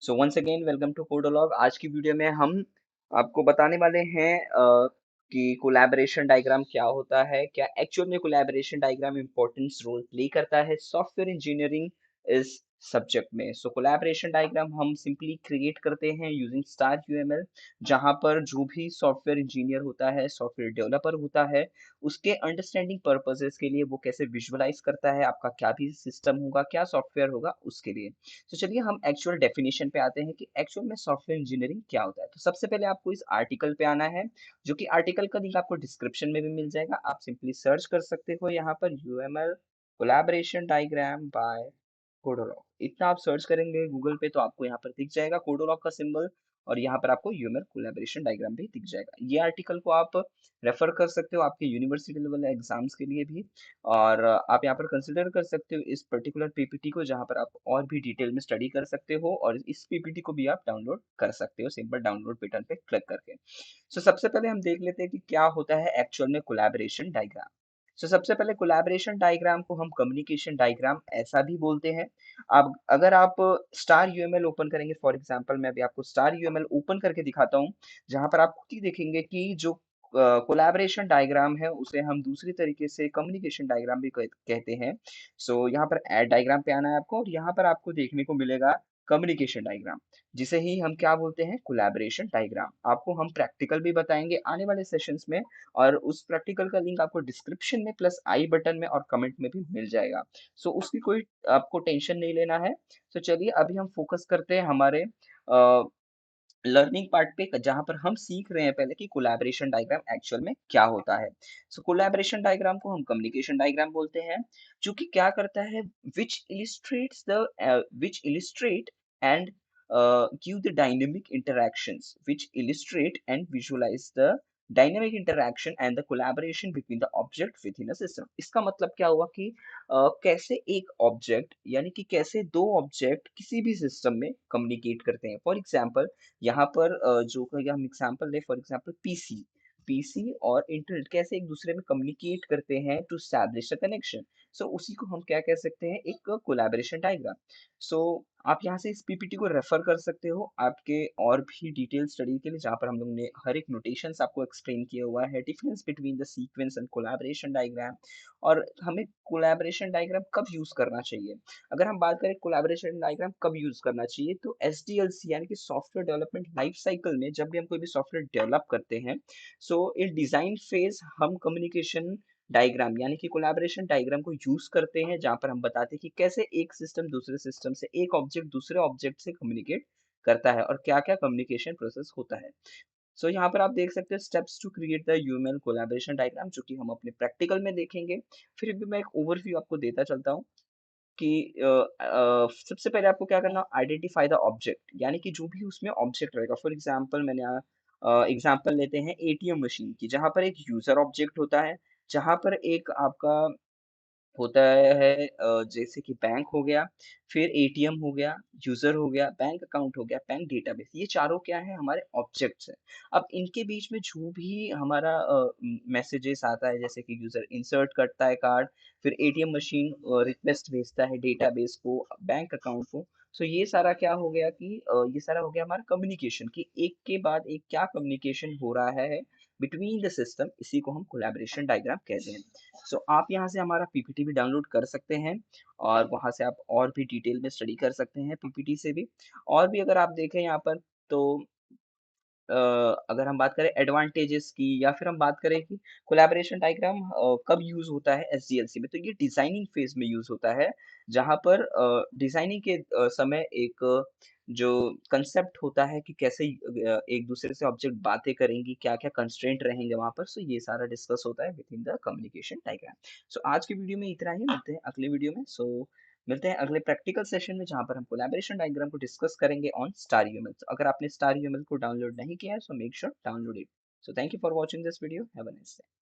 So once again welcome to Codolog. आज की video में हम आपको बताने वाले हैं कि कोलैबोरेशन डायग्राम क्या होता है, क्या एक्चुअल में collaboration diagram importance role play करता है सॉफ्टवेयर इंजीनियरिंग इस सब्जेक्ट में। सो कोलैबोरेशन डायग्राम हम सिंपली क्रिएट करते हैं यूजिंग स्टार यूएमएल, जहां पर जो भी सॉफ्टवेयर इंजीनियर होता है, सॉफ्टवेयर डेवलपर होता है, उसके अंडरस्टैंडिंग पर्पसेस के लिए वो कैसे विजुअलाइज करता है आपका क्या भी सिस्टम होगा, क्या सॉफ्टवेयर होगा उसके लिए। तो चलिए हम एक्चुअल डेफिनेशन पे आते हैं कि एक्चुअल में सॉफ्टवेयर इंजीनियरिंग क्या होता है। तो सबसे पहले आपको इस आर्टिकल पे आना है, जो कि आर्टिकल का लिंक आपको डिस्क्रिप्शन में भी मिल जाएगा। आप सिंपली सर्च कर सकते हो यहाँ पर यूएमएल कोलैबोरेशन डायग्राम बाय कोडोलॉग। इतना आप सर्च करेंगे गूगल पे तो आपको यहाँ पर दिख जाएगा कोडोलॉग का सिंबल, और यहाँ पर आपको यूएमएल कोलैबोरेशन डायग्राम भी दिख जाएगा। ये आर्टिकल को आप रेफर कर सकते हो आपके यूनिवर्सिटी लेवल एग्जाम्स के लिए भी, और आप यहाँ पर कंसिडर कर सकते हो इस पर्टिकुलर पीपीटी को, जहाँ पर आप और भी डिटेल में स्टडी कर सकते हो, और इस पीपीटी को भी आप डाउनलोड कर सकते हो सिंपल डाउनलोड बटन पे क्लिक करके। सो सबसे पहले हम देख लेते हैं कि क्या होता है एक्चुअल में कोलैबोरेशन डायग्राम। सो सबसे पहले कोलैबोरेशन डायग्राम को हम कम्युनिकेशन डायग्राम ऐसा भी बोलते हैं। अब अगर आप स्टार यूएमएल ओपन करेंगे, फॉर एग्जांपल मैं अभी आपको स्टार यूएमएल ओपन करके दिखाता हूँ, जहां पर आप खुद ही देखेंगे कि जो कोलैबोरेशन डायग्राम है उसे हम दूसरी तरीके से कम्युनिकेशन डायग्राम भी कहते हैं। सो यहाँ पर ऐड डायग्राम पे आना है आपको, और यहाँ पर आपको देखने को मिलेगा कम्युनिकेशन डायग्राम, जिसे ही हम क्या बोलते हैं, कोलैबोरेशन डायग्राम। आपको हम प्रैक्टिकल भी बताएंगे आने वाले सेशंस में, और उस प्रैक्टिकल का लिंक आपको डिस्क्रिप्शन में प्लस आई बटन में और कमेंट में भी मिल जाएगा। सो उसकी कोई आपको टेंशन नहीं लेना है। तो चलिए अभी हम फोकस करते हैं हमारे लर्निंग पार्ट पे, जहां पर हम सीख रहे हैं पहले कि कोलैबोरेशन डायग्राम एक्चुअल में क्या होता है। सो कोलैबोरेशन डायग्राम को हम कम्युनिकेशन डायग्राम बोलते हैं, जो कि क्या करता है, which illustrate and give the dynamic interactions, which illustrate and visualize the dynamic interaction and the collaboration between the object within a system. इसका मतलब क्या हुआ कि कैसे एक ऑब्जेक्ट, यानी कि कैसे दो ऑब्जेक्ट किसी भी सिस्टम में कम्युनिकेट करते हैं। फॉर एग्जाम्पल यहाँ पर जो कि हम एग्जांपल लें, फॉर एग्जांपल पीसी, पीसी और इंटरनेट कैसे एक दूसरे में कम्युनिकेट करते हैं टू एस्टैब्लिश अ कनेक्शन। सो उसी को हम क्या कह सकते हैं, एक कोलैबोरेशन डायग्राम। सो आप यहाँ से इस पीपीटी को रेफर कर सकते हो आपके और भी डिटेल स्टडी के लिए, जहाँ पर हम लोग ने हर एक नोटेशंस आपको एक्सप्लेन किया हुआ है, difference between the sequence and collaboration diagram, और हमें कोलैबोरेशन डायग्राम कब यूज करना चाहिए। अगर हम बात करें कोलैबोरेशन डायग्राम कब यूज करना चाहिए, तो एसडीएलसी यानी कि सॉफ्टवेयर डेवलपमेंट लाइफ साइकिल में जब भी हम कोई भी सॉफ्टवेयर डेवलप करते हैं, सो इन डिजाइन फेज हम कम्युनिकेशन डायग्राम यानी कि कोलैबोरेशन डायग्राम को यूज करते हैं, जहां पर हम बताते हैं कि कैसे एक सिस्टम दूसरे सिस्टम से, एक ऑब्जेक्ट दूसरे ऑब्जेक्ट से कम्युनिकेट करता है, और क्या क्या कम्युनिकेशन प्रोसेस होता है। सो यहाँ पर आप देख सकते हैं steps to create the UML collaboration diagram, जो कि हम अपने प्रैक्टिकल में देखेंगे। फिर भी मैं एक ओवरव्यू आपको देता चलता हूँ कि सबसे पहले आपको क्या करना, आइडेंटिफाई द ऑब्जेक्ट, यानी कि जो भी उसमें ऑब्जेक्ट रहेगा। फॉर एग्जांपल मैंने एग्जांपल लेते हैं एटीएम मशीन की, जहां पर एक यूजर ऑब्जेक्ट होता है, जहां पर एक आपका होता है जैसे कि बैंक हो गया, फिर एटीएम हो गया, यूजर हो गया, बैंक अकाउंट हो गया, बैंक डेटाबेस, ये चारों क्या है, हमारे ऑब्जेक्ट्स हैं। अब इनके बीच में जो भी हमारा मैसेजेस आता है, जैसे कि यूजर इंसर्ट करता है कार्ड, फिर एटीएम मशीन रिक्वेस्ट भेजता है डेटाबेस को, बैंक अकाउंट को। सो ये सारा क्या हो गया कि ये सारा हो गया हमारा कम्युनिकेशन, कि एक के बाद एक क्या कम्युनिकेशन हो रहा है बिटवीन द सिस्टम, इसी को हम कोलैबोरेशन डायग्राम कहते हैं। सो आप यहाँ से हमारा पीपीटी भी डाउनलोड कर सकते हैं, और वहाँ से आप और भी डिटेल में स्टडी कर सकते हैं पीपीटी से भी। और भी अगर आप देखें यहाँ पर, तो अ, अगर हम बात करें एडवांटेजेस की, या फिर हम बात करें कि कोलैबोरेशन डायग्राम कब यूज होता है एसडीएलसी में, तो ये डिजाइनिंग फेज में यूज होता है, जहां पर डिजाइनिंग के समय एक जो कंसेप्ट होता है कि कैसे एक दूसरे से ऑब्जेक्ट बातें करेंगी, क्या क्या कंस्ट्रेंट रहेंगे वहां पर। सो ये सारा डिस्कस होता है within the communication diagram. So आज की वीडियो में इतना ही, मिलते हैं अगले वीडियो में। सो मिलते हैं अगले प्रैक्टिकल सेशन में, जहां पर हम कोलैबोरेशन डायग्राम को डिस्कस करेंगे ऑन स्टार यूएमएल। तो अगर आपने स्टार यूएमएल को डाउनलोड नहीं किया है, so make sure download it. So thank you for watching this video, have a nice day.